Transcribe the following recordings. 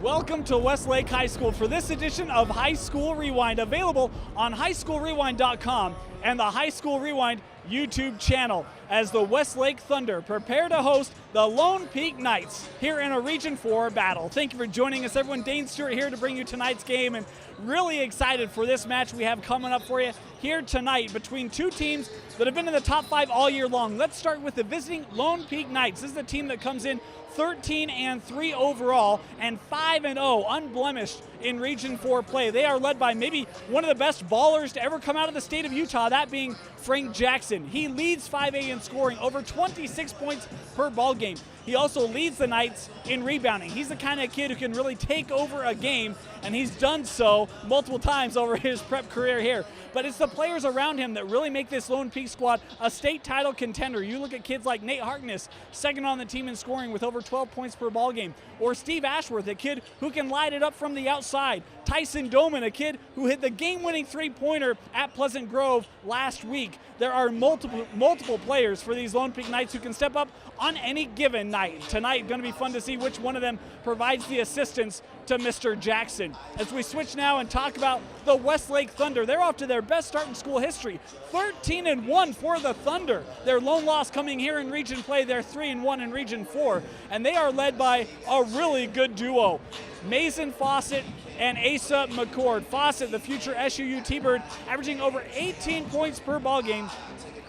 Welcome to Westlake High School for this edition of High School Rewind, available on highschoolrewind.com and the High School Rewind YouTube channel, as the Westlake Thunder prepare to host the Lone Peak Knights here in a Region 4 battle. Thank you for joining us, everyone. Dane Stewart here to bring you tonight's game, and really excited for this match we have coming up for you here tonight between two teams that have been in the top 5 all year long. Let's start with the visiting Lone Peak Knights. This is the team that comes in 13-3 overall and 5-0 unblemished in Region 4 play. They are led by maybe one of the best ballers to ever come out of the state of Utah, that being Frank Jackson. He leads 5A in scoring, over 26 points per ball game. He also leads the Knights in rebounding. He's the kind of kid who can really take over a game, and he's done so multiple times over his prep career here. But it's the players around him that really make this Lone Peak squad a state title contender. You look at kids like Nate Harkness, second on the team in scoring with over 12 points per ball game. Or Steve Ashworth, a kid who can light it up from the outside. Tyson Dolman, a kid who hit the game-winning three-pointer at Pleasant Grove last week. There are multiple players for these Lone Peak Knights who can step up on any given night. Tonight, going to be fun to see which one of them provides the assistance to Mr. Jackson. As we switch now and talk about the Westlake Thunder, they're off to their best start in school history. 13-1 for the Thunder. Their lone loss coming here in Region play. They're 3-1 in Region 4, and they are led by a really good duo, Mason Fawcett and Asa McCord. Fawcett, the future SUU T-Bird, averaging over 18 points per ball game,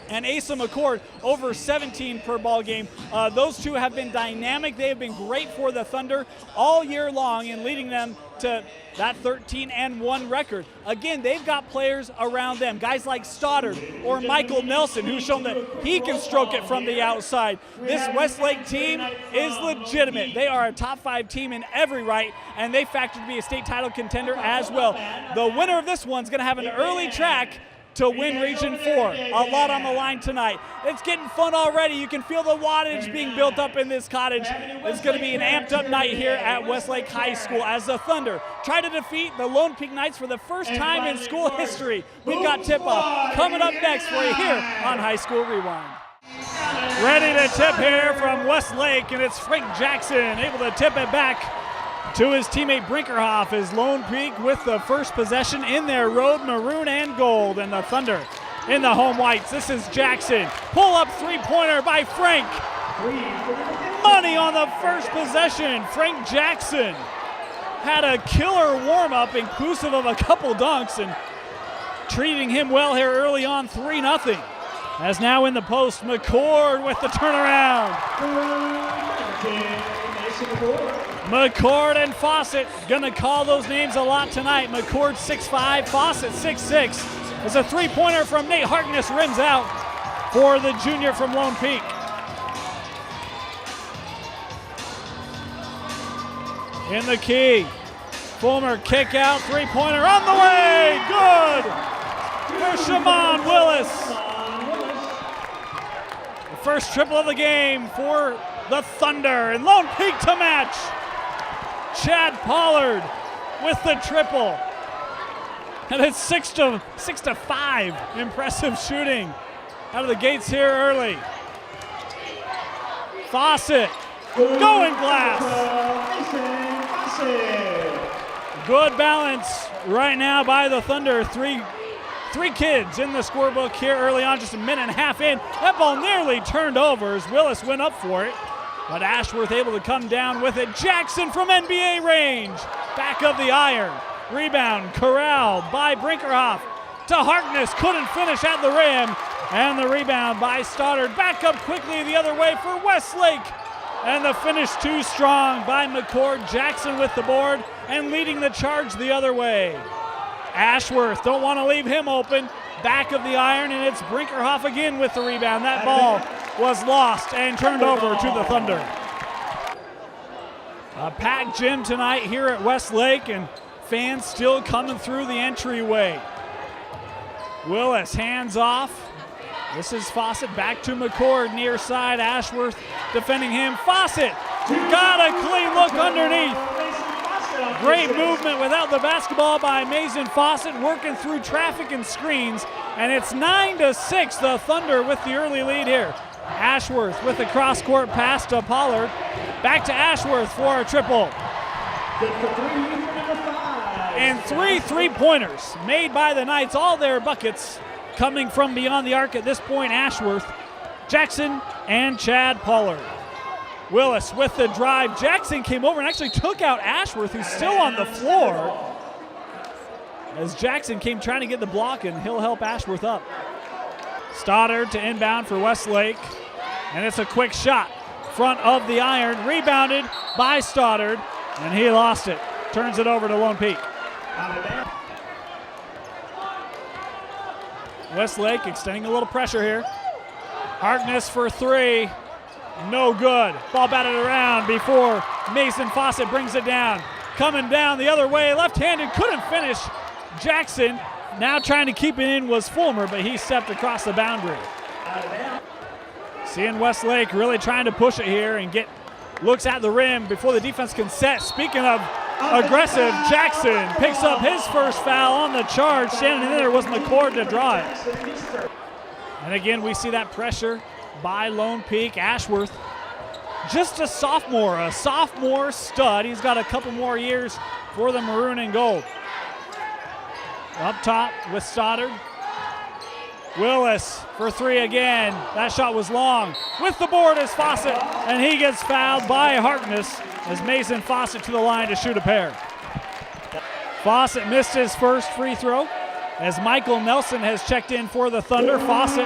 and Asa McCord over 17 per ball game. Those two have been dynamic. They have been great for the Thunder all year long in leading them to that 13-1 record. Again, they've got players around them, guys like Stoddard or Michael Nelson, who's shown that he can stroke it from the outside. This Westlake team is legitimate. They are a top 5 team in every right, and they factor to be a state title contender as well. The winner of this one's going to have an early track to win Region 4. A lot on the line tonight. It's getting fun already. You can feel the wattage being built up in this cottage. It's going to be an amped up night here at Westlake High School as the Thunder try to defeat the Lone Peak Knights for the first time in school history. We've got tip-off coming up next for you here on High School Rewind. Ready to tip here from Westlake, and it's Frank Jackson able to tip it back to his teammate Brinkerhoff, as Lone Peak with the first possession in their road maroon and gold, and the Thunder in the home whites. This is Jackson. Pull up three-pointer by Frank. Money on the first possession. Frank Jackson had a killer warm-up inclusive of a couple dunks, and treating him well here early on, 3-0. As now in the post, McCord with the turnaround. McCord and Fawcett gonna call those names a lot tonight. McCord 6'5", Fawcett 6'6". As a three-pointer from Nate Harkness rims out for the junior from Lone Peak. In the key, Fulmer kick out, three-pointer on the way, good for Shamon Willis. The first triple of the game for the Thunder, and Lone Peak to match. Chad Pollard with the triple. And it's 6 to 5. Impressive shooting out of the gates here early. Fawcett, going glass. Good balance right now by the Thunder. Three kids in the scorebook here early on, just a minute and a half in. That ball nearly turned over as Willis went up for it, but Ashworth able to come down with it. Jackson from NBA range, back of the iron. Rebound corralled by Brinkerhoff to Harkness, couldn't finish at the rim, and the rebound by Stoddard. Back up quickly the other way for Westlake, and the finish too strong by McCord. Jackson with the board and leading the charge the other way. Ashworth, don't want to leave him open. Back of the iron, and it's Brinkerhoff again with the rebound. That ball was lost and turned over to the Thunder. A packed gym tonight here at Westlake, and fans still coming through the entryway. Willis, hands off. This is Fawcett, back to McCord, near side. Ashworth defending him. Fawcett got a clean look underneath. Great movement without the basketball by Mason Fawcett, working through traffic and screens, and it's 9-6, the Thunder with the early lead here. Ashworth with the cross-court pass to Pollard. Back to Ashworth for a triple. Good for three for number 5. And 3 3-pointers made by the Knights, all their buckets coming from beyond the arc at this point. Ashworth, Jackson, and Chad Pollard. Willis with the drive. Jackson came over and actually took out Ashworth, who's still on the floor. As Jackson came trying to get the block, and he'll help Ashworth up. Stoddard to inbound for Westlake, and it's a quick shot. Front of the iron, rebounded by Stoddard, and he lost it. Turns it over to Lone Peak. Westlake extending a little pressure here. Harkness for 3, no good. Ball batted around before Mason Fawcett brings it down. Coming down the other way, left-handed, couldn't finish. Jackson now trying to keep it in was Fulmer, but he stepped across the boundary. Seeing Westlake really trying to push it here and get looks at the rim before the defense can set. Speaking of aggressive, Jackson picks up his first foul on the charge. Standing in there was McCord to draw it. And again, we see that pressure by Lone Peak. Ashworth, just a sophomore stud. He's got a couple more years for the maroon and gold. Up top with Stoddard. Willis for 3 again. That shot was long. With the board is Fawcett, and he gets fouled by Harkness as Mason Fawcett to the line to shoot a pair. Fawcett missed his first free throw as Michael Nelson has checked in for the Thunder. Fawcett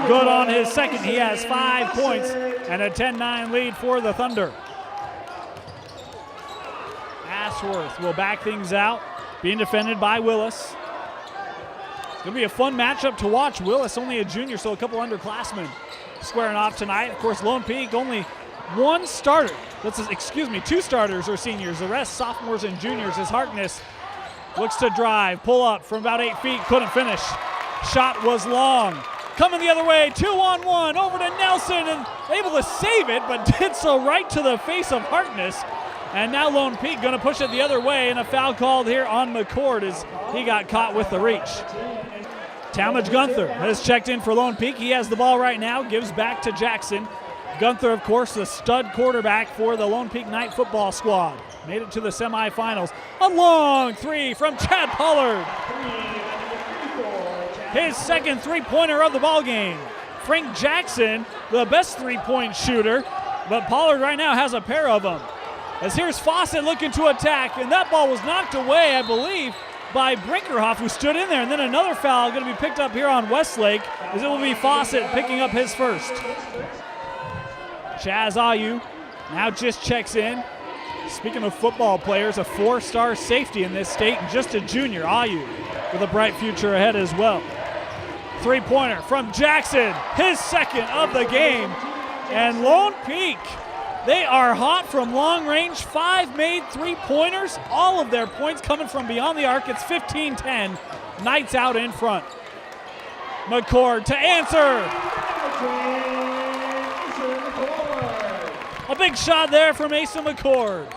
good on his second. He has 5 points and a 10-9 lead for the Thunder. Ashworth will back things out, being defended by Willis. It's going to be a fun matchup to watch. Willis, only a junior, so a couple underclassmen squaring off tonight. Of course, Lone Peak, only one starter. Two starters are seniors. The rest, sophomores and juniors, as Harkness looks to drive, pull up from about 8 feet, couldn't finish. Shot was long. Coming the other way, 2-on-1, over to Nelson, and able to save it, but did so right to the face of Harkness. And now Lone Peak going to push it the other way, and a foul called here on McCord as he got caught with the reach. Talmadge Gunther has checked in for Lone Peak. He has the ball right now, gives back to Jackson. Gunther, of course, the stud quarterback for the Lone Peak Knight football squad. Made it to the semifinals. A long 3 from Chad Pollard. His second three-pointer of the ball game. Frank Jackson, the best three-point shooter, but Pollard right now has a pair of them. As here's Fawcett looking to attack, and that ball was knocked away, I believe, by Brinkerhoff, who stood in there. And then another foul going to be picked up here on Westlake, as it will be Fawcett picking up his first. Chaz Ayu now just checks in. Speaking of football players, a 4-star safety in this state, and just a junior, Ayu, with a bright future ahead as well. Three-pointer from Jackson, his second of the game. And Lone Peak, they are hot from long range. 5 made three-pointers. All of their points coming from beyond the arc. It's 15-10. Knights out in front. McCord to answer. A big shot there from Asa McCord.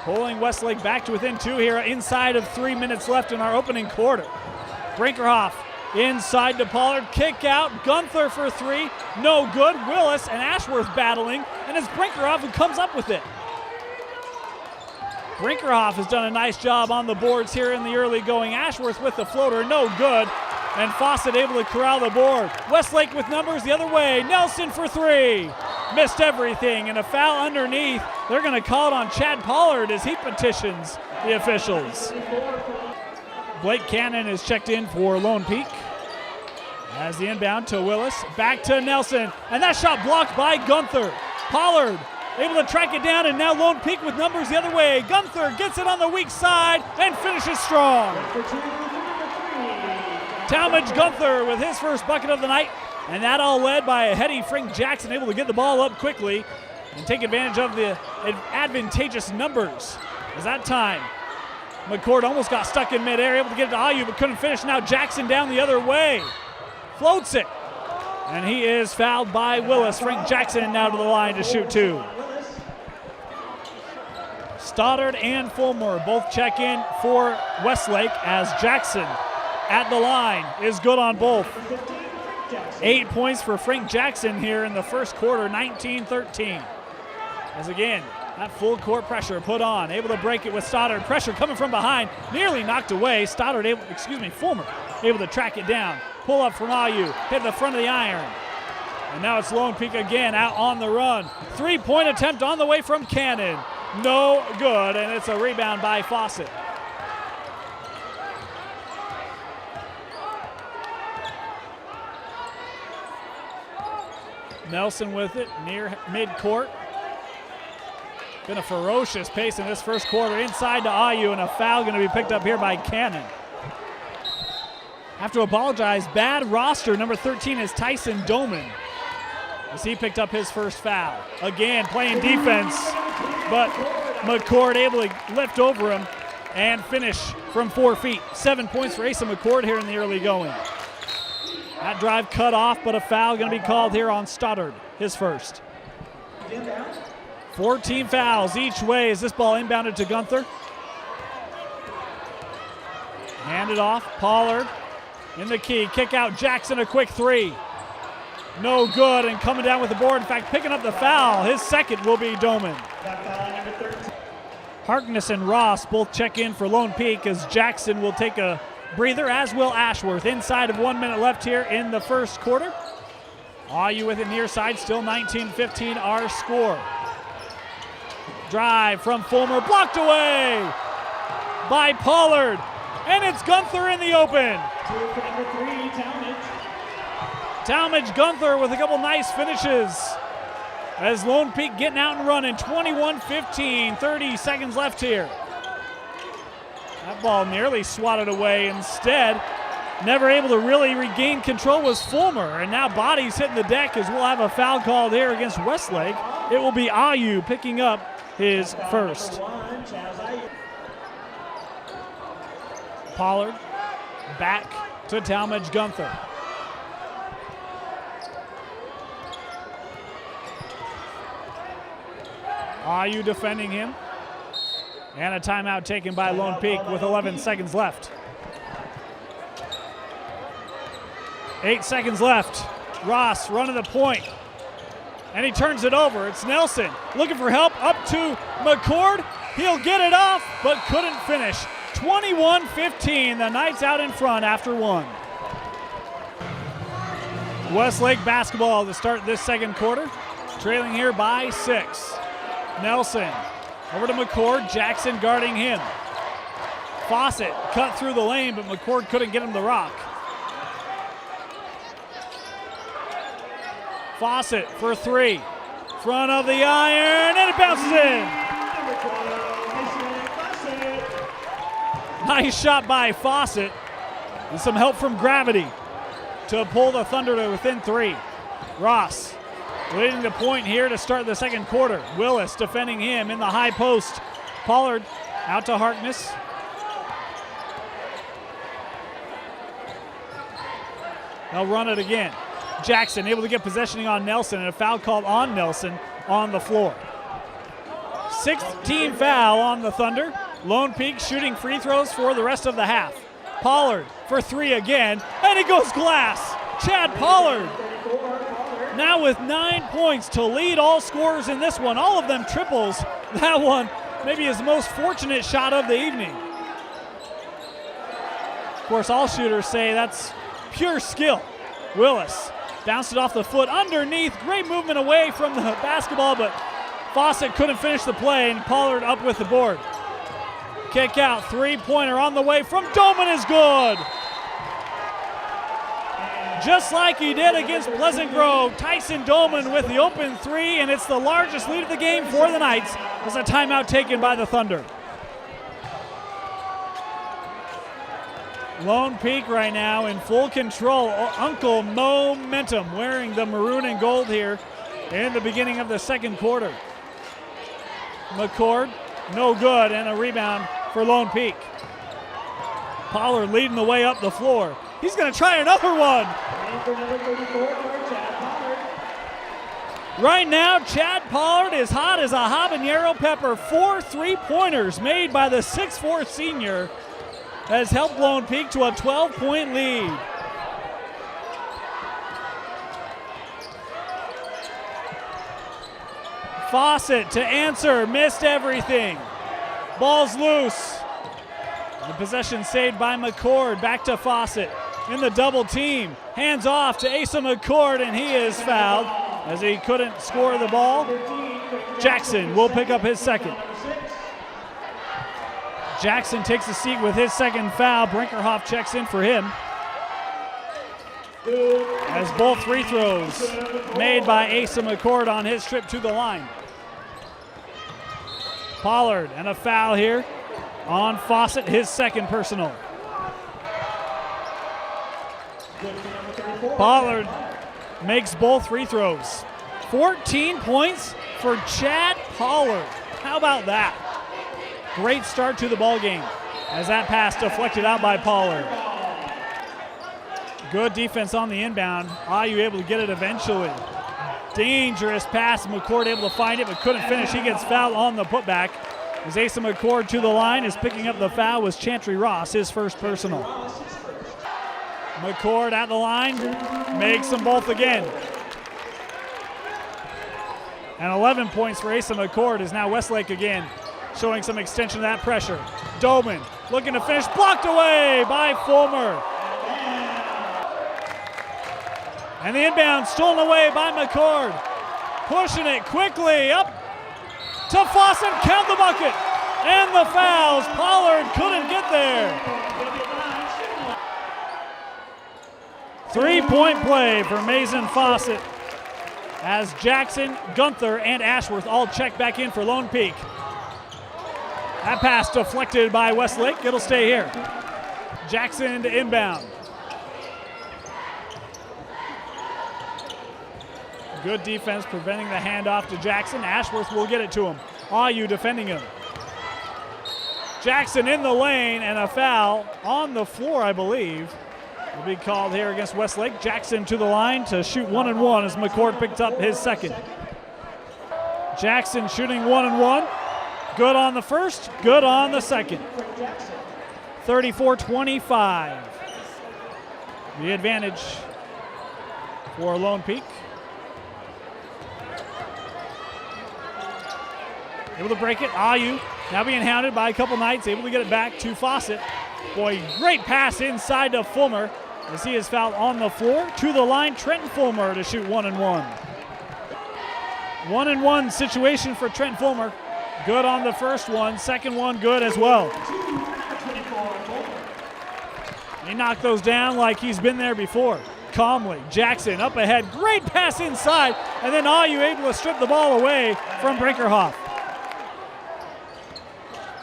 Pulling Westlake back to within 2 here inside of 3 minutes left in our opening quarter. Brinkerhoff inside to Pollard, kick out, Gunther for 3, no good. Willis and Ashworth battling, and it's Brinkerhoff who comes up with it. Brinkerhoff has done a nice job on the boards here in the early going. Ashworth with the floater, no good, and Fawcett able to corral the board. Westlake with numbers the other way, Nelson for 3, missed everything, and a foul underneath. They're going to call it on Chad Pollard as he petitions the officials. Blake Cannon is checked in for Lone Peak. As the inbound to Willis, back to Nelson, and that shot blocked by Gunther. Pollard able to track it down, and now Lone Peak with numbers the other way. Gunther gets it on the weak side and finishes strong. Talmadge Gunther with his first bucket of the night, and that all led by a heady Frank Jackson, able to get the ball up quickly and take advantage of the advantageous numbers. As that time, McCord almost got stuck in midair, able to get it to Ayu, but couldn't finish. Now Jackson down the other way. Floats it. And he is fouled by Willis. Frank Jackson now to the line to shoot 2. Stoddard and Fulmer both check in for Westlake, as Jackson at the line is good on both. 8 points for Frank Jackson here in the first quarter, 19-13. As again, That full court pressure put on, able to break it with Stoddard. Pressure coming from behind, nearly knocked away. Fulmer able to track it down. Pull up from Ayu, hit the front of the iron. And now it's Lone Peak again, out on the run. Three-point attempt on the way from Cannon. No good, and it's a rebound by Fawcett. Nelson with it near midcourt. Been a ferocious pace in this first quarter. Inside to Ayu, and a foul going to be picked up here by Cannon. Have to apologize. Bad roster. Number 13 is Tyson Dolman, as he picked up his first foul. Again, playing defense, but McCord able to lift over him and finish from 4 feet. 7 points for Asa McCord here in the early going. That drive cut off, but a foul going to be called here on Stoddard, his first. 14 fouls each way as this ball inbounded to Gunther. Handed off, Pollard in the key. Kick out, Jackson, a quick three. No good, and coming down with the board. In fact, picking up the foul. His second will be Dolman. Harkness and Ross both check in for Lone Peak as Jackson will take a breather, as will Ashworth. Inside of 1 minute left here in the first quarter. Ayu with it near side, still 19-15 our score. Drive from Fulmer, blocked away by Pollard, and it's Gunther in the open. Talmadge Gunther with a couple nice finishes as Lone Peak getting out and running. 21-15, 30 seconds left here. That ball nearly swatted away. Instead, never able to really regain control was Fulmer. And now bodies hitting the deck as we'll have a foul called here against Westlake. It will be Ayu picking up his first. Pollard back to Talmadge Gunther. Ayu defending him. And a timeout taken by Lone Peak with 11 seconds left. 8 seconds left. Ross running the point. And he turns it over. It's Nelson looking for help up to McCord. He'll get it off, but couldn't finish. 21-15. The Knights out in front after one. Westlake basketball to start this second quarter. Trailing here by 6. Nelson over to McCord. Jackson guarding him. Fawcett cut through the lane, but McCord couldn't get him the rock. Fawcett for three. Front of the iron, and it bounces in. Nice shot by Fawcett. And some help from gravity to pull the Thunder to within 3. Ross leading the point here to start the second quarter. Willis defending him in the high post. Pollard out to Harkness. They'll run it again. Jackson able to get possession on Nelson, and a foul called on Nelson on the floor. 6th team foul on the Thunder. Lone Peak shooting free throws for the rest of the half. Pollard for 3 again, and it goes glass. Chad Pollard now with 9 points to lead all scorers in this one. All of them triples. That one maybe his most fortunate shot of the evening. Of course, all shooters say that's pure skill. Willis bounced it off the foot underneath. Great movement away from the basketball, but Fawcett couldn't finish the play, and Pollard up with the board. Kick out, three-pointer on the way from Dolman is good. Just like he did against Pleasant Grove, Tyson Dolman with the open 3, and it's the largest lead of the game for the Knights. There's a timeout taken by the Thunder. Lone Peak right now in full control. Uncle Momentum wearing the maroon and gold here in the beginning of the second quarter. McCord, no good, and a rebound for Lone Peak. Pollard leading the way up the floor. He's going to try another one. Right now, Chad Pollard is hot as a habanero pepper. 4 3-pointers made by the 6'4" senior has helped Lone Peak to a 12-point lead. Fawcett to answer, missed everything. Ball's loose. The possession saved by McCord. Back to Fawcett in the double team. Hands off to Asa McCord, and he is fouled as he couldn't score the ball. Jackson will pick up his second. Jackson takes a seat with his second foul. Brinkerhoff checks in for him. As both free throws made by Asa McCord on his trip to the line. Pollard and a foul here on Fawcett, his second personal. Pollard makes both free throws. 14 points for Chad Pollard. How about that? Great start to the ball game as that pass deflected out by Pollard. Good defense on the inbound. IU able to get it eventually. Dangerous pass. McCord able to find it but couldn't finish. He gets fouled on the putback. As Asa McCord to the line is picking up the foul was Chantry Ross, his first personal. McCord at the line, makes them both again. And 11 points for Asa McCord is now Westlake again, showing some extension of that pressure. Dolman looking to finish, blocked away by Fulmer. And the inbound stolen away by McCord. Pushing it quickly up to Fawcett, count the bucket. And the fouls, Pollard couldn't get there. 3-point play for Mason Fawcett as Jackson, Gunther, and Ashworth all check back in for Lone Peak. That pass deflected by Westlake. It'll stay here. Jackson to inbound. Good defense preventing the handoff to Jackson. Ashworth will get it to him. IU defending him. Jackson in the lane, and a foul on the floor, I believe, will be called here against Westlake. Jackson to the line to shoot 1-1 as McCord picked up his second. Jackson shooting 1-1. Good on the first, good on the second. 34-25. The advantage for Lone Peak. Able to break it. IU now being hounded by a couple Knights. Able to get it back to Fawcett. Boy, great pass inside to Fulmer as he is fouled on the floor. To the line, Trenton Fulmer to shoot 1-1. 1-1 situation for Trent Fulmer. Good on the first one. Second one good as well. He knocked those down like he's been there before. Calmly. Jackson up ahead. Great pass inside. And then IU able to strip the ball away from Brinkerhoff.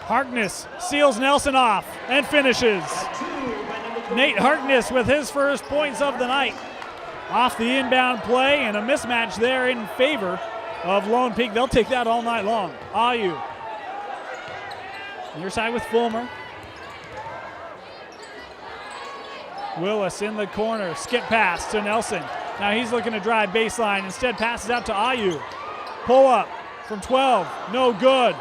Harkness seals Nelson off and finishes. Nate Harkness with his first points of the night. Off the inbound play and a mismatch there in favor of Lone Peak. They'll take that all night long. IU. Near side with Fulmer. Willis in the corner. Skip pass to Nelson. Now he's looking to drive baseline. Instead passes out to IU. Pull up from 12. No good.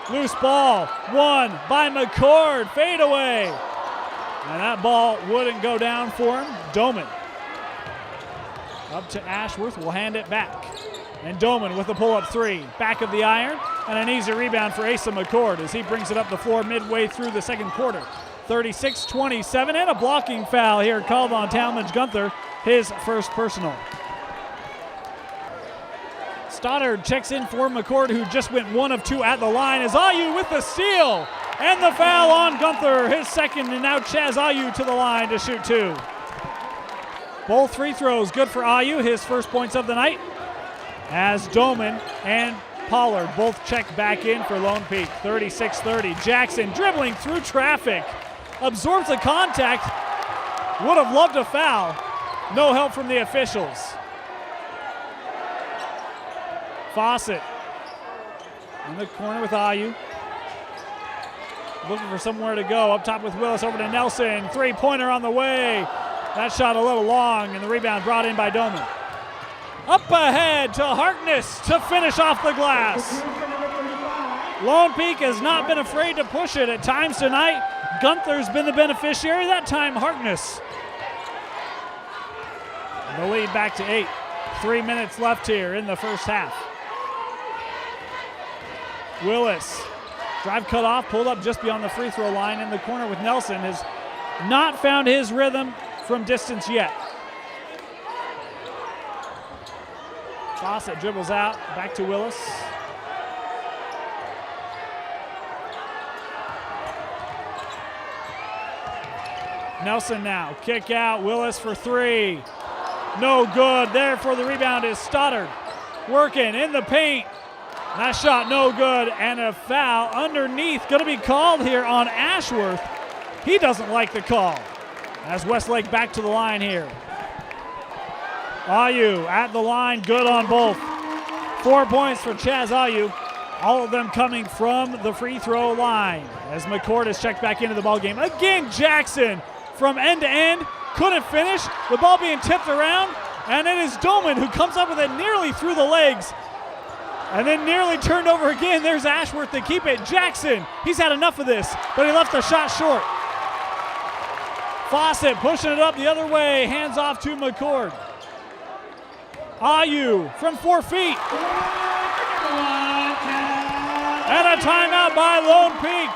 Loose ball. Won by McCord. Fade away. And that ball wouldn't go down for him. Dolman. Up to Ashworth. Will hand it back. And Dolman with a pull-up three. Back of the iron. And an easy rebound for Asa McCord as he brings it up the floor midway through the second quarter. 36-27. And a blocking foul here called on Talmadge Gunther. His first personal. Stoddard checks in for McCord, who just went 1 of 2 at the line, as IU with the steal. And the foul on Gunther, his second, and now Chaz IU to the line to shoot 2. Both free throws good for IU, his first points of the night, as Dolman and Pollard both check back in for Lone Peak. 36-30. Jackson dribbling through traffic, absorbs the contact, would have loved a foul. No help from the officials. Fawcett in the corner with IU. Looking for somewhere to go. Up top with Willis, over to Nelson. Three-pointer on the way. That shot a little long, and the rebound brought in by Dolman. Up ahead to Harkness to finish off the glass. Lone Peak has not been afraid to push it at times tonight. Gunther's been the beneficiary. That time, Harkness. The lead back to 8. 3 minutes left here in the first half. Willis. Drive cut off, pulled up just beyond the free throw line in the corner with Nelson. Has not found his rhythm from distance yet. Fawcett dribbles out, back to Willis. Nelson now, kick out, Willis for three. No good, there for the rebound is Stoddard. Working in the paint. That shot no good, and a foul underneath going to be called here on Ashworth. He doesn't like the call. As Westlake back to the line here. Ayu at the line, good on both. 4 points for Chaz Ayu, all of them coming from the free throw line. As McCord is checked back into the ballgame. Again, Jackson from end to end, couldn't finish. The ball being tipped around, and it is Dolman who comes up with it nearly through the legs. And then nearly turned over again. There's Ashworth to keep it. Jackson, he's had enough of this, but he left the shot short. Fawcett pushing it up the other way, hands off to McCord. Ayu from 4 feet. And a timeout by Lone Peak.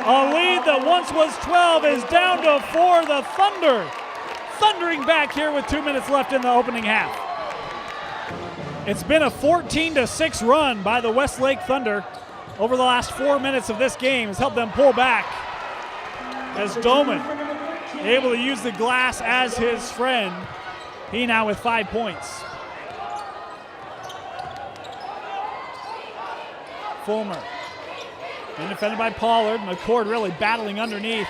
A lead that once was 12 is down to 4. The Thunder thundering back here with 2 minutes left in the opening half. It's been a 14-6 run by the Westlake Thunder over the last 4 minutes of this game. Has helped them pull back as Dolman able to use the glass as his friend. He now with 5 points. Fulmer, and defended by Pollard. McCord really battling underneath.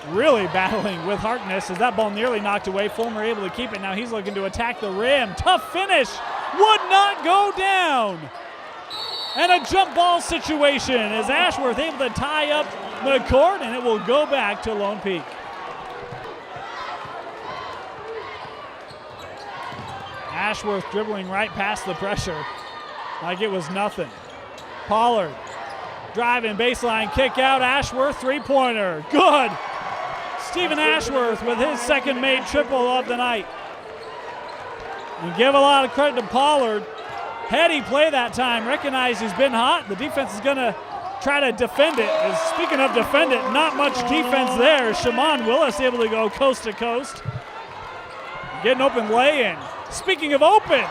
Really battling with Harkness as that ball nearly knocked away. Fulmer able to keep it. Now he's looking to attack the rim. Tough finish. Would not go down. And a jump ball situation as Ashworth able to tie up McCord, and it will go back to Lone Peak. Ashworth dribbling right past the pressure like it was nothing. Pollard driving baseline kick out. Ashworth three-pointer. Good. Stephen Ashworth with his second made triple of the night. And give a lot of credit to Pollard. Heady play that time. Recognized he's been hot. The defense is going to try to defend it. Speaking of defend it, not much defense there. Shamon Willis able to go coast to coast. Getting open lay-in. Speaking of open,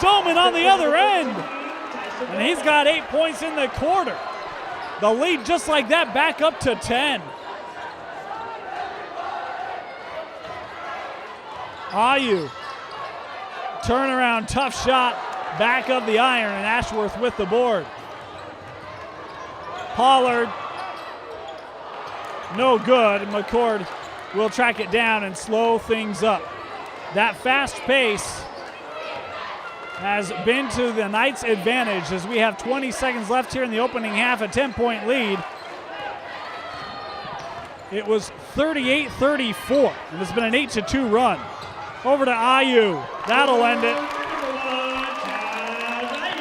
Dolman on the other end. And he's got 8 points in the quarter. The lead just like that back up to 10. Ayu, turnaround, tough shot, back of the iron, and Ashworth with the board. Pollard, no good, and McCord will track it down and slow things up. That fast pace has been to the Knights' advantage as we have 20 seconds left here in the opening half, a 10-point lead. It was 38-34, and it's been an 8-2 run. Over to Ayu. That'll end it.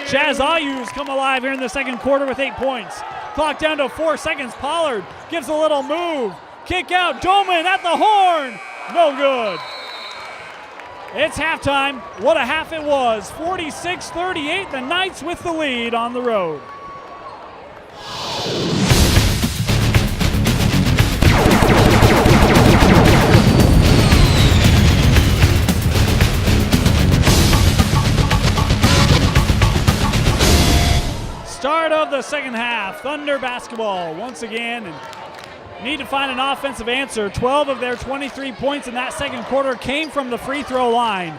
Chaz Ayu's come alive here in the second quarter with 8 points. Clock down to 4 seconds. Pollard gives a little move. Kick out. Dolman at the horn. No good. It's halftime. What a half it was. 46-38. The Knights with the lead on the road. Start of the second half. Thunder basketball once again, and need to find an offensive answer. 12 of their 23 points in that second quarter came from the free throw line.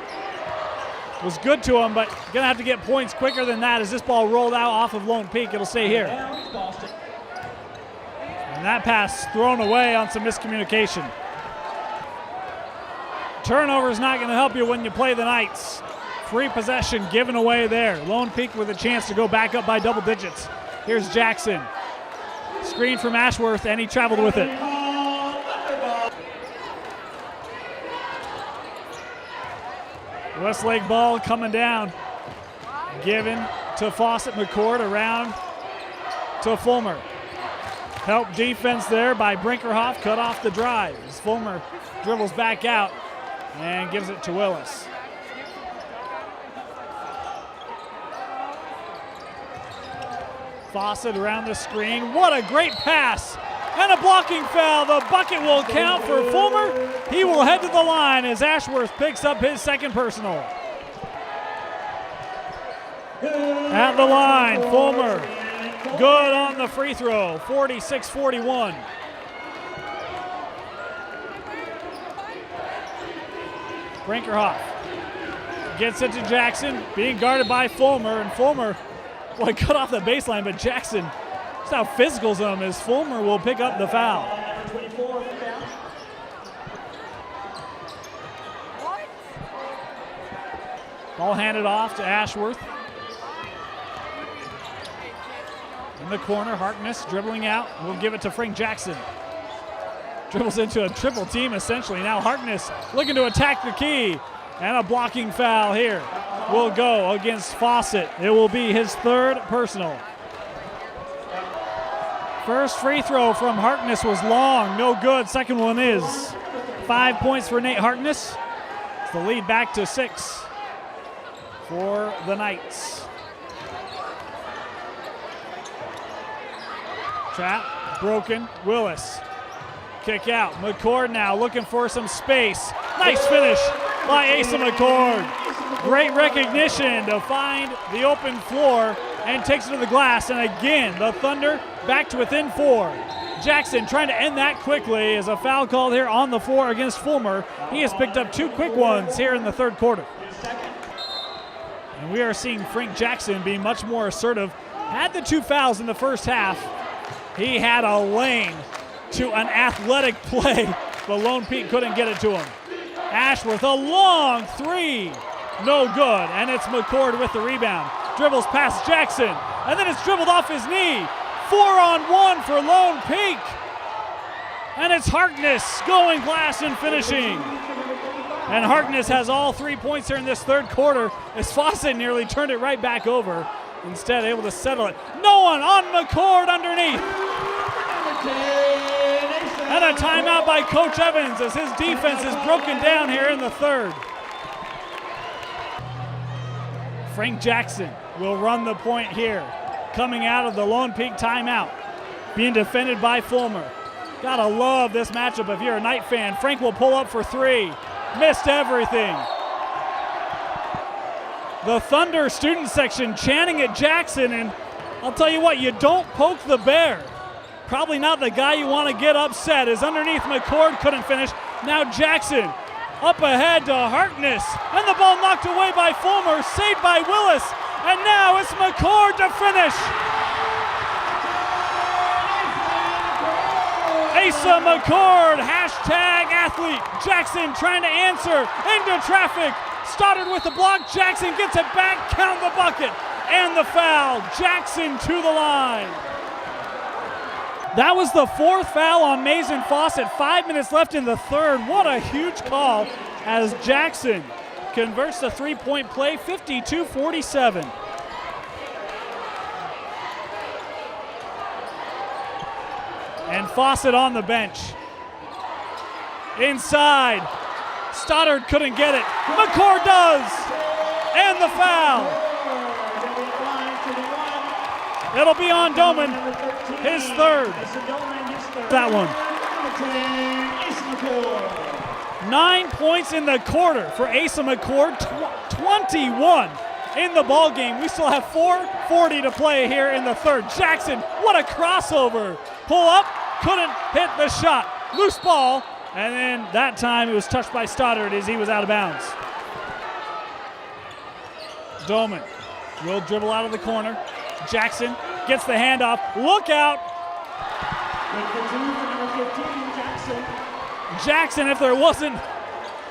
Was good to them, but gonna have to get points quicker than that as this ball rolled out off of Lone Peak. It'll stay here. And that pass thrown away on some miscommunication. Turnover is not gonna help you when you play the Knights. Free possession given away there. Lone Peak with a chance to go back up by double digits. Here's Jackson. Screen from Ashworth, and he traveled with it. Westlake ball coming down. Given to Fawcett. McCord around to Fulmer. Help defense there by Brinkerhoff. Cut off the drive as Fulmer dribbles back out and gives it to Willis. Fawcett around the screen. What a great pass. And a blocking foul. The bucket will count for Fulmer. He will head to the line as Ashworth picks up his second personal. At the line, Fulmer. Good on the free throw. 46-41. Brinkerhoff gets it to Jackson, being guarded by Fulmer, and Fulmer, boy, cut off the baseline, but Jackson, just how physical him as Fulmer will pick up the foul. Ball handed off to Ashworth. In the corner, Harkness dribbling out. We'll give it to Frank Jackson. Dribbles into a triple team essentially. Now Harkness looking to attack the key. And a blocking foul here will go against Fawcett. It will be his third personal. First free throw from Harkness was long, no good. Second one is. 5 points for Nate Harkness. It's the lead back to 6 for the Knights. Trap broken. Willis. Kick out. McCord now looking for some space. Nice finish by Asa McCord. Great recognition to find the open floor and takes it to the glass. And again, the Thunder back to within 4. Jackson trying to end that quickly as a foul called here on the floor against Fulmer. He has picked up 2 quick ones here in the third quarter. And we are seeing Frank Jackson be much more assertive. Had the 2 fouls in the first half. He had a lane to an athletic play, but Lone Peak couldn't get it to him. Ashworth, a long 3. No good, and it's McCord with the rebound. Dribbles past Jackson, and then it's dribbled off his knee. 4-on-1 for Lone Peak. And it's Harkness going glass and finishing. And Harkness has all 3 points here in this third quarter as Fawcett nearly turned it right back over. Instead, able to settle it. No one on McCord underneath. And a timeout by Coach Evans as his defense is broken down here in the third. Frank Jackson will run the point here. Coming out of the Lone Peak timeout. Being defended by Fulmer. Gotta love this matchup if you're a Knight fan. Frank will pull up for 3. Missed everything. The Thunder student section chanting at Jackson, and I'll tell you what, you don't poke the bear. Probably not the guy you want to get upset, as underneath McCord couldn't finish. Now Jackson up ahead to Harkness, and the ball knocked away by Fulmer, saved by Willis, and now it's McCord to finish. Asa McCord, #athlete. Jackson trying to answer into traffic. Stoddard with the block, Jackson gets it back, count the bucket, and the foul. Jackson to the line. That was the 4th foul on Mason Fawcett. 5 minutes left in the third. What a huge call as Jackson converts the 3-point play, 52-47. And Fawcett on the bench. Inside. Stoddard couldn't get it. McCord does. And the foul. It'll be on Dolman. His third. That one. 9 points in the quarter for Asa McCord. 21 in the ball game. We still have 4:40 to play here in the third. Jackson, what a crossover. Pull up, couldn't hit the shot. Loose ball, and then that time it was touched by Stoddard as he was out of bounds. Dolman will dribble out of the corner. Jackson gets the handoff. Look out. Jackson, if there wasn't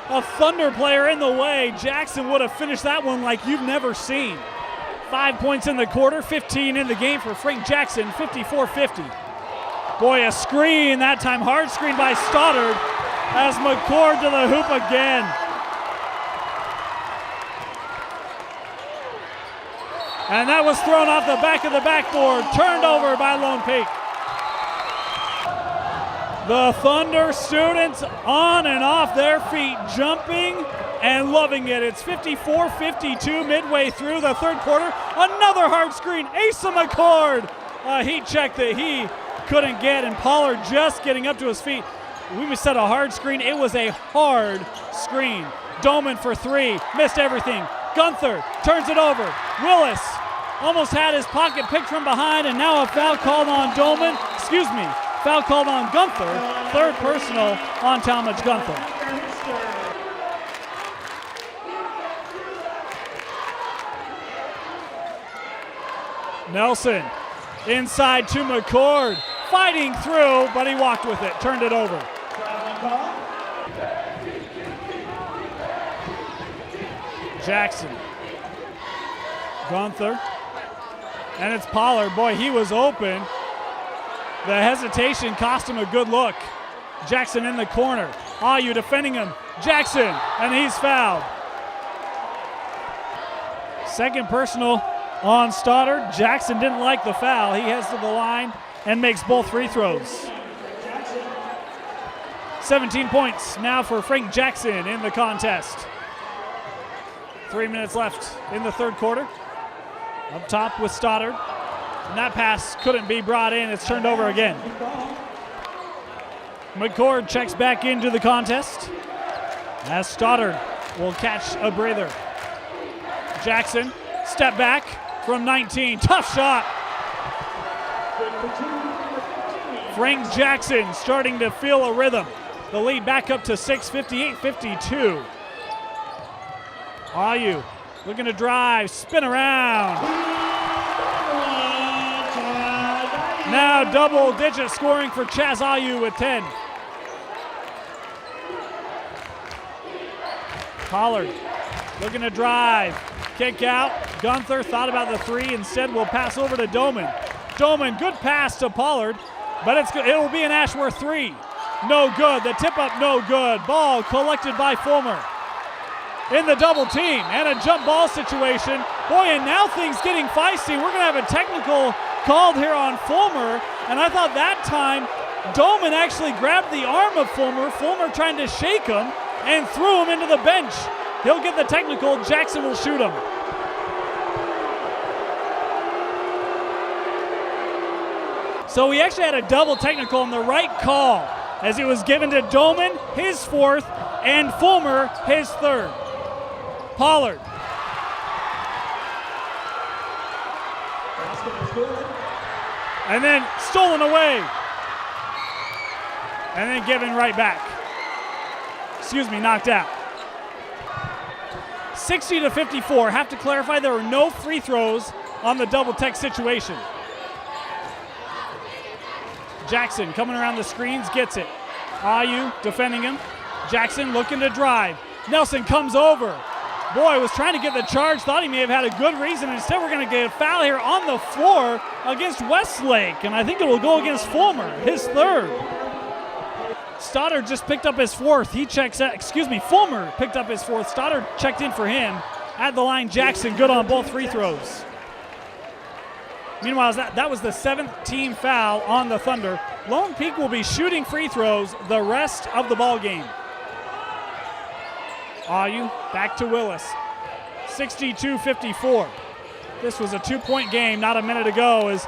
a Thunder player in the way, Jackson would have finished that one like you've never seen. 5 points in the quarter, 15 in the game for Frank Jackson, 54-50. Boy, a screen, that time hard screen by Stoddard as McCord to the hoop again. And that was thrown off the back of the backboard, turned over by Lone Peak. The Thunder students on and off their feet, jumping and loving it. It's 54-52 midway through the third quarter. Another hard screen. Asa McCord A heat check that he couldn't get, and Pollard just getting up to his feet. We set a hard screen. It was a hard screen. Dolman for three, missed everything. Gunther turns it over. Willis almost had his pocket picked from behind, and now a foul called on Dolman. Excuse me, foul called on Gunther. Third personal on Talmadge Gunther. Nelson inside to McCord, fighting through, but he walked with it, turned it over. Jackson, Gunther, and it's Pollard. Boy, he was open. The hesitation cost him a good look. Jackson in the corner. Ayu defending him. Jackson, and he's fouled. Second personal on Stoddard. Jackson didn't like the foul. He heads to the line and makes both free throws. 17 points now for Frank Jackson in the contest. 3 minutes left in the third quarter. Up top with Stoddard. And that pass couldn't be brought in. It's turned over again. McCord checks back into the contest as Stoddard will catch a breather. Jackson, step back from 19. Tough shot. Frank Jackson starting to feel a rhythm. The lead back up to 6, 58-52. Ayu looking to drive, spin around. Now double-digit scoring for Chaz Ayu with 10. Pollard looking to drive, kick out. Gunther thought about the three, instead will pass over to Dolman. Dolman, good pass to Pollard, but it will be an Ashworth three. No good, the tip up no good. Ball collected by Fulmer. In the double team and a jump ball situation. Boy, and now things getting feisty. We're gonna have a technical called here on Fulmer, and I thought that time Dolman actually grabbed the arm of Fulmer. Fulmer trying to shake him and threw him into the bench. He'll get the technical. Jackson will shoot him. So we actually had a double technical on the right call as it was given to Dolman, his fourth, and Fulmer, his third. Pollard. And then stolen away. And then given right back. Excuse me, knocked out. 60-54. Have to clarify, there were no free throws on the double tech situation. Jackson coming around the screens, gets it. Ayu defending him. Jackson looking to drive. Nelson comes over. Boy, was trying to get the charge, thought he may have had a good reason. Instead, we're going to get a foul here on the floor against Westlake, and I think it will go against Fulmer, his third. Stoddard just picked up his fourth. Fulmer picked up his fourth. Stoddard checked in for him. At the line, Jackson good on both free throws. Meanwhile, that was the seventh team foul on the Thunder. Lone Peak will be shooting free throws the rest of the ball game. Ayu back to Willis. 62-54. This was a 2-point game not a minute ago, as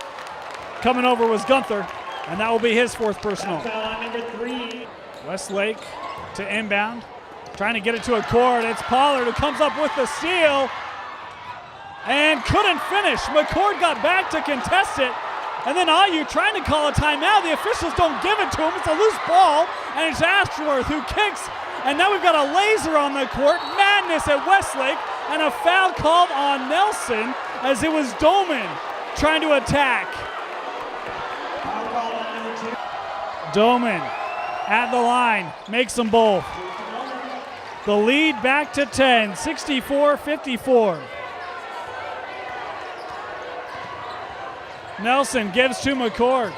coming over was Gunther, and that will be his fourth personal. Number 3. Westlake to inbound, trying to get it to a court. It's Pollard who comes up with the steal and couldn't finish. McCord got back to contest it, and then Ayu trying to call a timeout. The officials don't give it to him. It's a loose ball, and it's Ashworth who kicks. And now we've got a laser on the court. Madness at Westlake, and a foul called on Nelson as it was Dolman trying to attack. Dolman at the line, makes them both. The lead back to 10, 64-54. Nelson gives to McCord.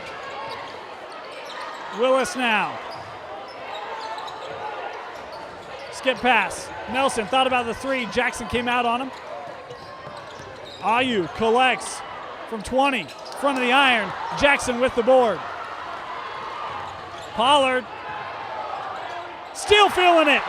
Willis now. Skip pass. Nelson thought about the three. Jackson came out on him. Ayu collects from 20. Front of the iron. Jackson with the board. Pollard. Still feeling it.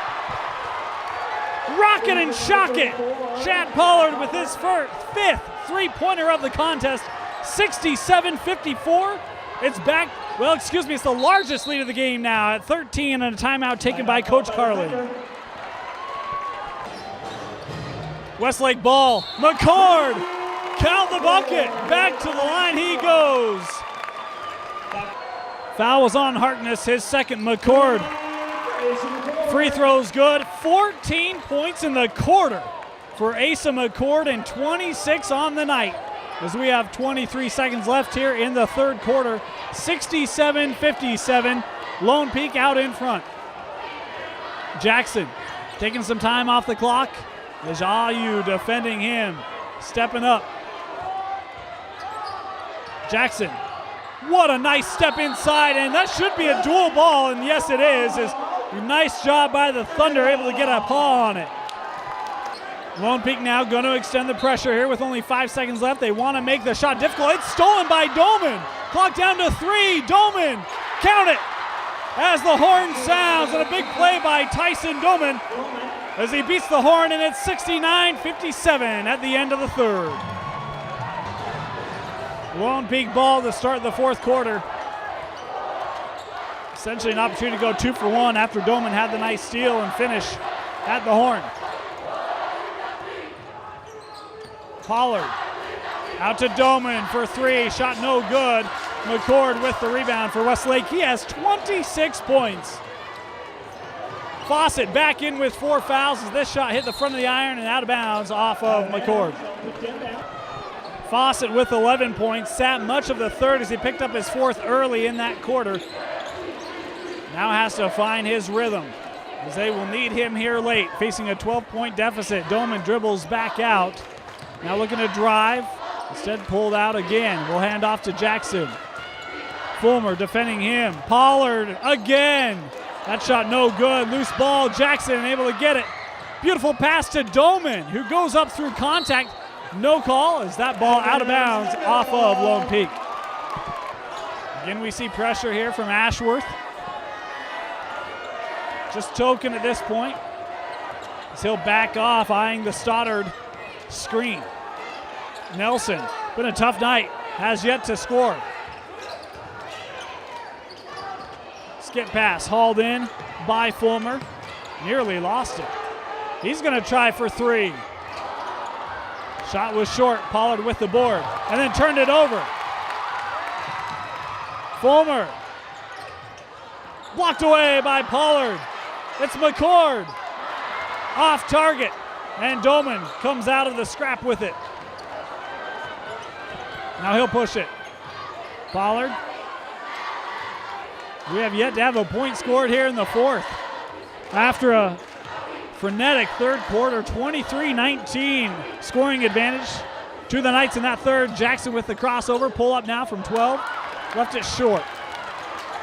Rock it and shock it. Chad Pollard with his fifth three-pointer of the contest. 67-54. It's back, well, excuse me, it's the largest lead of the game now at 13 and a timeout taken by Coach Carling. Westlake ball, McCord, count the bucket, back to the line he goes. Foul was on Harkness, his second. McCord, free throws good, 14 points in the quarter for Asa McCord and 26 on the night. As we have 23 seconds left here in the third quarter, 67-57, Lone Peak out in front. Jackson taking some time off the clock. As Ayu defending him, stepping up. Jackson, what a nice step inside, and that should be a dual ball, and yes it is. Nice job by the Thunder, able to get a paw on it. Lone Peak now going to extend the pressure here with only 5 seconds left. They want to make the shot difficult. It's stolen by Dolman. Clock down to 3. Dolman, count it. As the horn sounds, and a big play by Tyson Dolman as he beats the horn, and it's 69-57 at the end of the third. Lone Peak ball to start the fourth quarter. Essentially an opportunity to go 2 for 1 after Dolman had the nice steal and finish at the horn. Pollard out to Dolman for 3, shot no good. McCord with the rebound for Westlake. He has 26 points. Fawcett back in with 4 fouls as this shot hit the front of the iron and out of bounds off of McCord. Fawcett with 11 points, sat much of the third as he picked up his 4th early in that quarter. Now has to find his rhythm as they will need him here late, facing a 12-point deficit. Dolman dribbles back out. Now looking to drive, instead pulled out again. We'll hand off to Jackson. Fulmer defending him. Pollard again. That shot no good. Loose ball. Jackson able to get it. Beautiful pass to Dolman, who goes up through contact. No call as that ball out of bounds off of Lone Peak. Again, we see pressure here from Ashworth. Just token at this point as he'll back off, eyeing the Stoddard screen. Nelson, been a tough night, has yet to score. Skip pass hauled in by Fulmer. Nearly lost it. He's going to try for 3. Shot was short. Pollard with the board and then turned it over. Fulmer blocked away by Pollard. It's McCord off target, and Dolman comes out of the scrap with it. Now he'll push it. Pollard. We have yet to have a point scored here in the fourth. After a frenetic third quarter, 23-19 scoring advantage to the Knights in that third. Jackson with the crossover, pull up now from 12, left it short.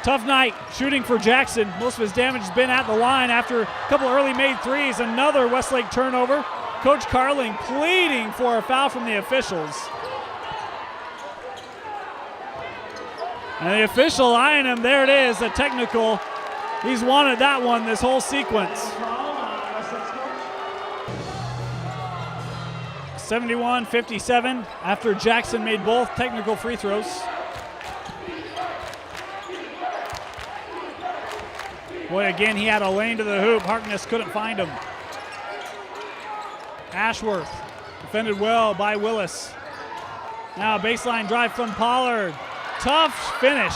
Tough night shooting for Jackson. Most of his damage has been at the line after a couple early made threes. Another Westlake turnover. Coach Carling pleading for a foul from the officials. And the official eyeing him, there it is, a technical. He's wanted that one this whole sequence. 71-57 after Jackson made both technical free throws. Boy, again, he had a lane to the hoop. Harkness couldn't find him. Ashworth defended well by Willis. Now a baseline drive from Pollard. Tough finish.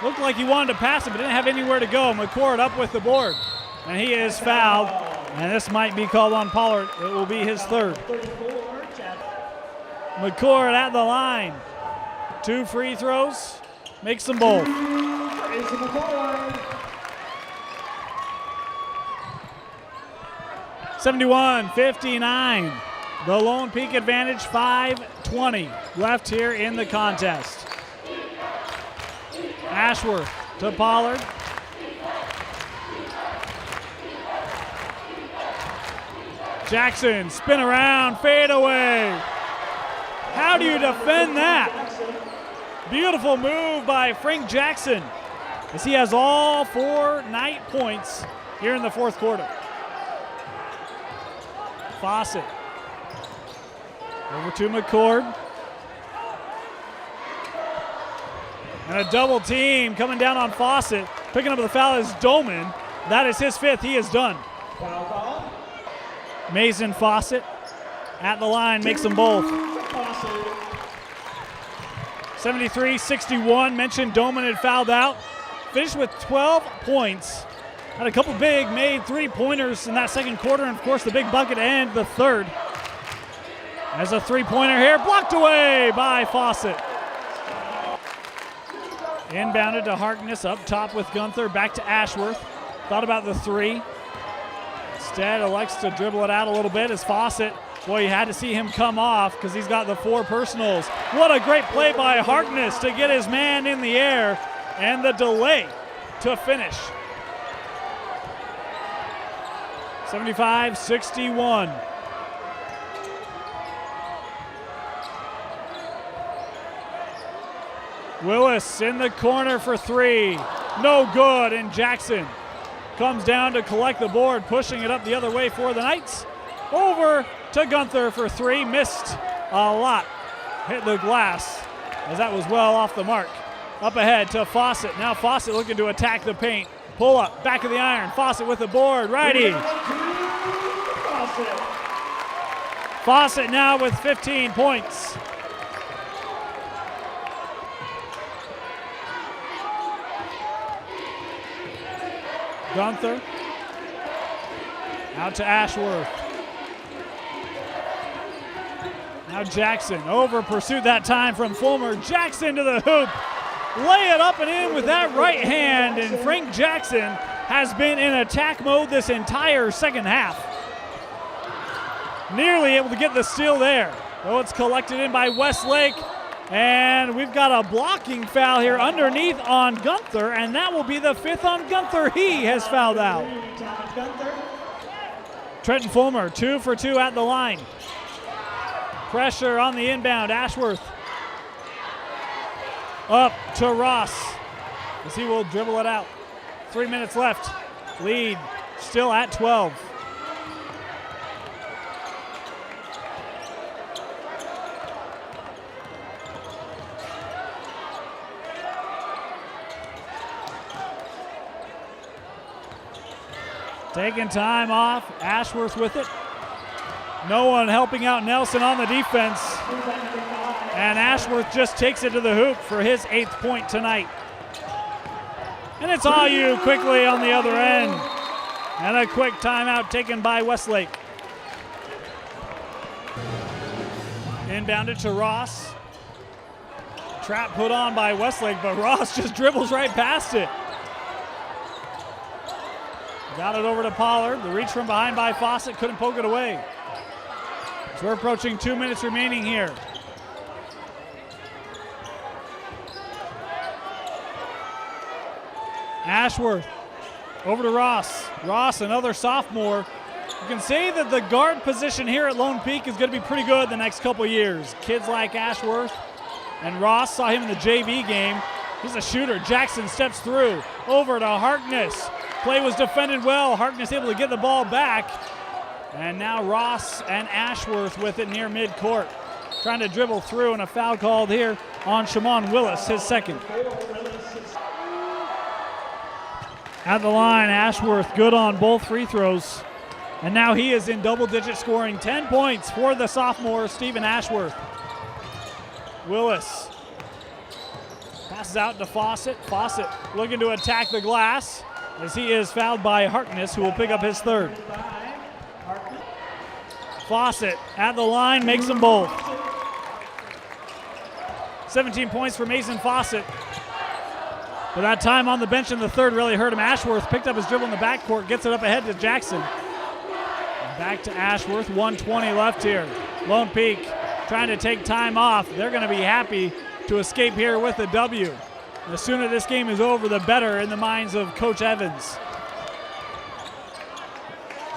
Looked like he wanted to pass it, but didn't have anywhere to go. McCord up with the board, and he is fouled. And this might be called on Pollard. It will be his 3rd. McCord at the line. 2 free throws. Makes them both. 71-59. The Lone Peak advantage, 5:20 left here in the contest. Ashworth to Pollard. Jackson, spin around, fade away. How do you defend that? Beautiful move by Frank Jackson as he has all 4 night points here in the fourth quarter. Fawcett over to McCord. And a double team coming down on Fawcett. Picking up the foul is Dolman. That is his fifth. He is done. Foul call. Mason Fawcett at the line makes them both. 73-61. Mentioned Dolman had fouled out. Finished with 12 points. Had a couple big made three-pointers in that second quarter, and of course the big bucket to end the third. As a three-pointer here, blocked away by Fawcett. Inbounded to Harkness, up top with Gunther, back to Ashworth. Thought about the three. Instead elects to dribble it out a little bit as Fawcett. Boy, you had to see him come off because he's got the four personals. What a great play by Harkness to get his man in the air, and the delay to finish. 75-61. Willis in the corner for three. No good, and Jackson comes down to collect the board, pushing it up the other way for the Knights. Over to Gunther for three. Missed a lot. Hit the glass as that was well off the mark. Up ahead to Fawcett. Now Fawcett looking to attack the paint. Pull up, back of the iron. Fawcett with the board, righty. Fawcett now with 15 points. Gunther out to Ashworth. Now Jackson over pursuit that time from Fulmer. Jackson to the hoop. Lay it up and in with that right hand, and Frank Jackson has been in attack mode this entire second half. Nearly able to get the steal there. Though it's collected in by Westlake. And we've got a blocking foul here underneath on Gunther, and that will be the fifth on Gunther. He has fouled out. Trenton Fulmer, 2 for 2 at the line. Pressure on the inbound, Ashworth. Up to Ross as he will dribble it out. 3 minutes left. Lead still at 12. Taking time off, Ashworth with it. No one helping out Nelson on the defense. And Ashworth just takes it to the hoop for his 8th point tonight. And it's all you quickly on the other end. And a quick timeout taken by Westlake. Inbounded to Ross. Trap put on by Westlake, but Ross just dribbles right past it. Got it over to Pollard. The reach from behind by Fawcett, couldn't poke it away. So we're approaching 2 minutes remaining here. Ashworth over to Ross. Ross, another sophomore. You can say that the guard position here at Lone Peak is going to be pretty good the next couple years. Kids like Ashworth and Ross, saw him in the JV game. He's a shooter. Jackson steps through. Over to Harkness. Play was defended well. Harkness able to get the ball back. And now Ross and Ashworth with it near midcourt. Trying to dribble through, and a foul called here on Shamon Willis, his second. At the line, Ashworth good on both free throws. And now he is in double-digit scoring. 10 points for the sophomore, Stephen Ashworth. Willis passes out to Fawcett. Fawcett looking to attack the glass as he is fouled by Harkness, who will pick up his third. Fawcett at the line makes them both. 17 points for Mason Fawcett. But that time on the bench in the third really hurt him. Ashworth picked up his dribble in the backcourt, gets it up ahead to Jackson. Back to Ashworth, 1:20 left here. Lone Peak trying to take time off. They're going to be happy to escape here with a W. The sooner this game is over, the better in the minds of Coach Evans.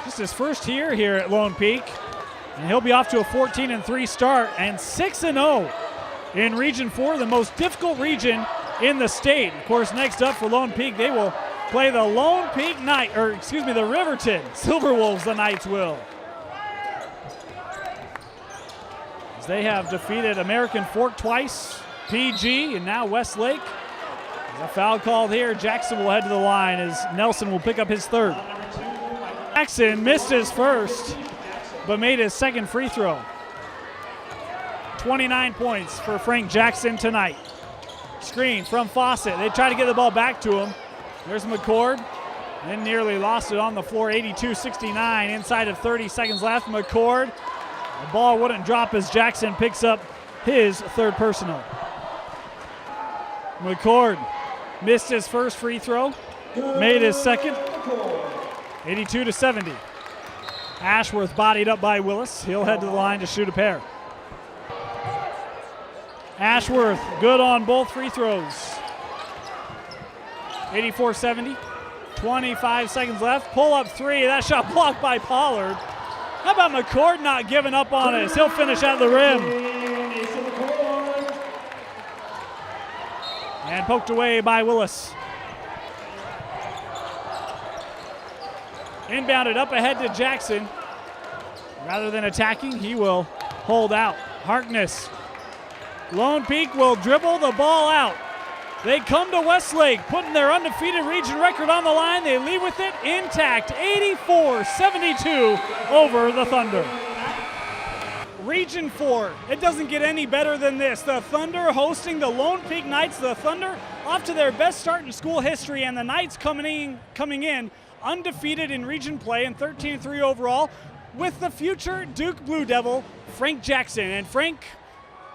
Just his first year here at Lone Peak, and he'll be off to a 14-3 start and 6-0 in Region 4, the most difficult region in the state. Of course, next up for Lone Peak, they will play the Lone Peak the Riverton Silverwolves, the Knights will. As they have defeated American Fork twice, PG, and now Westlake. A foul called here. Jackson will head to the line as Nelson will pick up his third. Jackson missed his first, but made his second free throw. 29 points for Frank Jackson tonight. Screen from Fawcett. They try to get the ball back to him. There's McCord. And nearly lost it on the floor, 82-69, inside of 30 seconds left. McCord, the ball wouldn't drop as Jackson picks up his third personal. McCord missed his first free throw, made his second, 82-70. Ashworth bodied up by Willis. He'll head to the line to shoot a pair. Ashworth good on both free throws. 84-70. 25 seconds left. Pull up three. That shot blocked by Pollard. How about McCord not giving up on us? He'll finish at the rim. And poked away by Willis. Inbounded up ahead to Jackson. Rather than attacking, he will hold out. Harkness. Lone Peak will dribble the ball out. They come to Westlake, putting their undefeated region record on the line. They leave with it intact, 84-72 over the Thunder. Region 4, it doesn't get any better than this. The Thunder hosting the Lone Peak Knights. The Thunder off to their best start in school history, and the Knights coming in undefeated in region play and 13-3 overall with the future Duke Blue Devil, Frank Jackson. And Frank,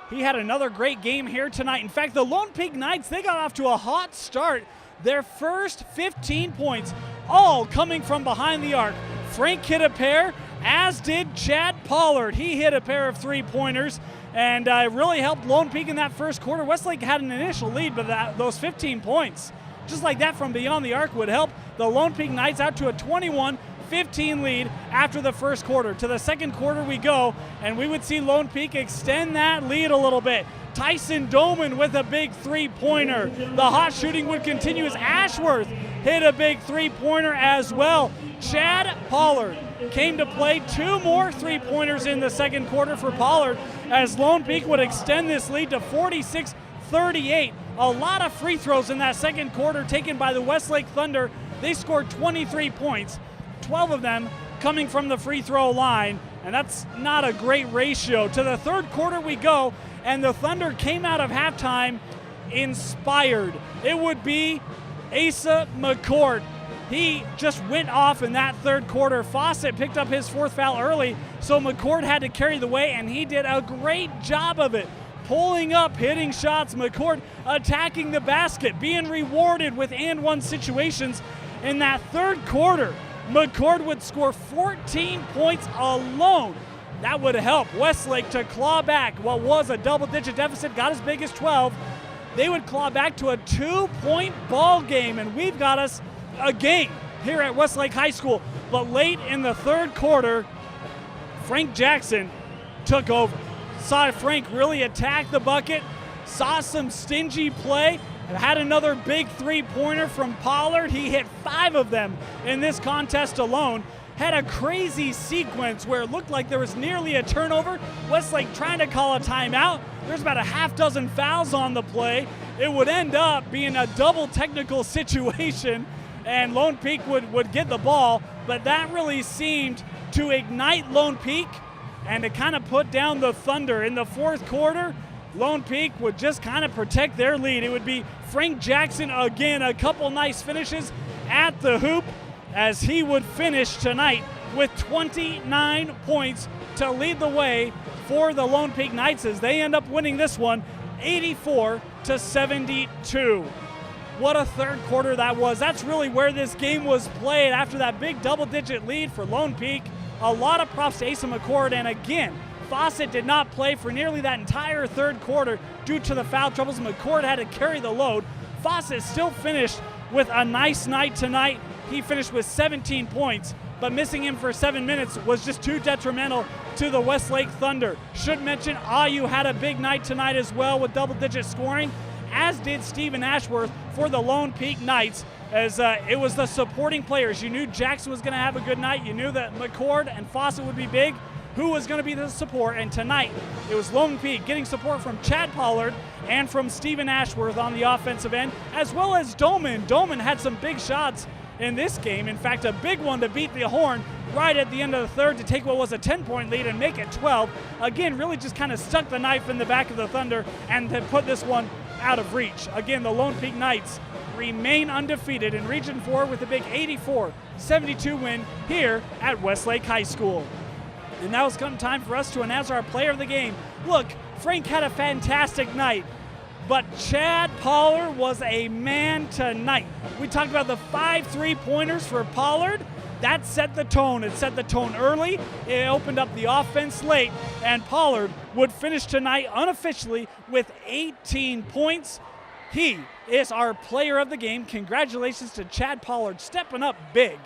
he had another great game here tonight. In fact, the Lone Peak Knights, they got off to a hot start. Their first 15 points, all coming from behind the arc. Frank hit a pair, as did Chad Pollard. He hit a pair of three-pointers and really helped Lone Peak in that first quarter. Westlake had an initial lead, but those 15 points, just like that from beyond the arc, would help the Lone Peak Knights out to a 21-15 lead after the first quarter. To the second quarter we go, and we would see Lone Peak extend that lead a little bit. Tyson Dolman with a big three-pointer. The hot shooting would continue as Ashworth hit a big three-pointer as well. Chad Pollard came to play, two more three-pointers in the second quarter for Pollard as Lone Peak would extend this lead to 46-38. A lot of free throws in that second quarter taken by the Westlake Thunder. They scored 23 points, 12 of them coming from the free throw line, and that's not a great ratio. To the third quarter we go, and the Thunder came out of halftime inspired. It would be Asa McCord. He just went off in that third quarter. Fawcett picked up his fourth foul early, so McCord had to carry the way, and he did a great job of it. Pulling up, hitting shots, McCord attacking the basket, being rewarded with and-one situations. In that third quarter, McCord would score 14 points alone. That would help Westlake to claw back what was a double-digit deficit, got as big as 12. They would claw back to a 2-point ball game, and we've got us a game here at Westlake High School. But late in the third quarter, Frank Jackson took over. Saw Frank really attack the bucket, saw some stingy play, and had another big three-pointer from Pollard. He hit 5 of them in this contest alone. Had a crazy sequence where it looked like there was nearly a turnover. Westlake trying to call a timeout. There's about a half dozen fouls on the play. It would end up being a double technical situation, and Lone Peak would get the ball, but that really seemed to ignite Lone Peak and to kind of put down the Thunder. In the fourth quarter, Lone Peak would just kind of protect their lead. It would be Frank Jackson again, a couple nice finishes at the hoop as he would finish tonight with 29 points to lead the way for the Lone Peak Knights as they end up winning this one 84-72. What a third quarter that was. That's really where this game was played after that big double-digit lead for Lone Peak. A lot of props to Asa McCord, and again, Fawcett did not play for nearly that entire third quarter due to the foul troubles. McCord had to carry the load. Fawcett still finished with a nice night tonight. He finished with 17 points, but missing him for 7 minutes was just too detrimental to the Westlake Thunder. Should mention Ayu had a big night tonight as well with double-digit scoring, as did Stephen Ashworth for the Lone Peak Knights, as it was the supporting players. You knew Jackson was going to have a good night. You knew that McCord and Fawcett would be big, who was going to be the support, and tonight it was Lone Peak getting support from Chad Pollard and from Stephen Ashworth on the offensive end, as well as Dolman. Dolman had some big shots in this game. In fact, a big one to beat the horn right at the end of the third to take what was a 10-point lead and make it 12. Again, really just kind of stuck the knife in the back of the Thunder and to put this one out of reach. Again, the Lone Peak Knights remain undefeated in Region 4 with a big 84-72 win here at Westlake High School. And now it's come time for us to announce our player of the game. Look, Frank had a fantastic night, but Chad Pollard was a man tonight. We talked about the 5 3-pointers for Pollard. That set the tone. It set the tone early. It opened up the offense late, and Pollard would finish tonight unofficially with 18 points. He is our player of the game. Congratulations to Chad Pollard, stepping up big.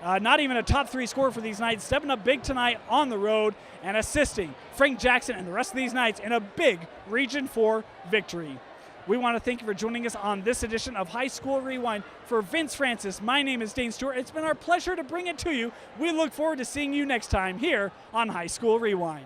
Not even a top 3 scorer for these Knights, stepping up big tonight on the road and assisting Frank Jackson and the rest of these Knights in a big Region 4 victory. We want to thank you for joining us on this edition of High School Rewind. For Vince Francis, my name is Dane Stewart. It's been our pleasure to bring it to you. We look forward to seeing you next time here on High School Rewind.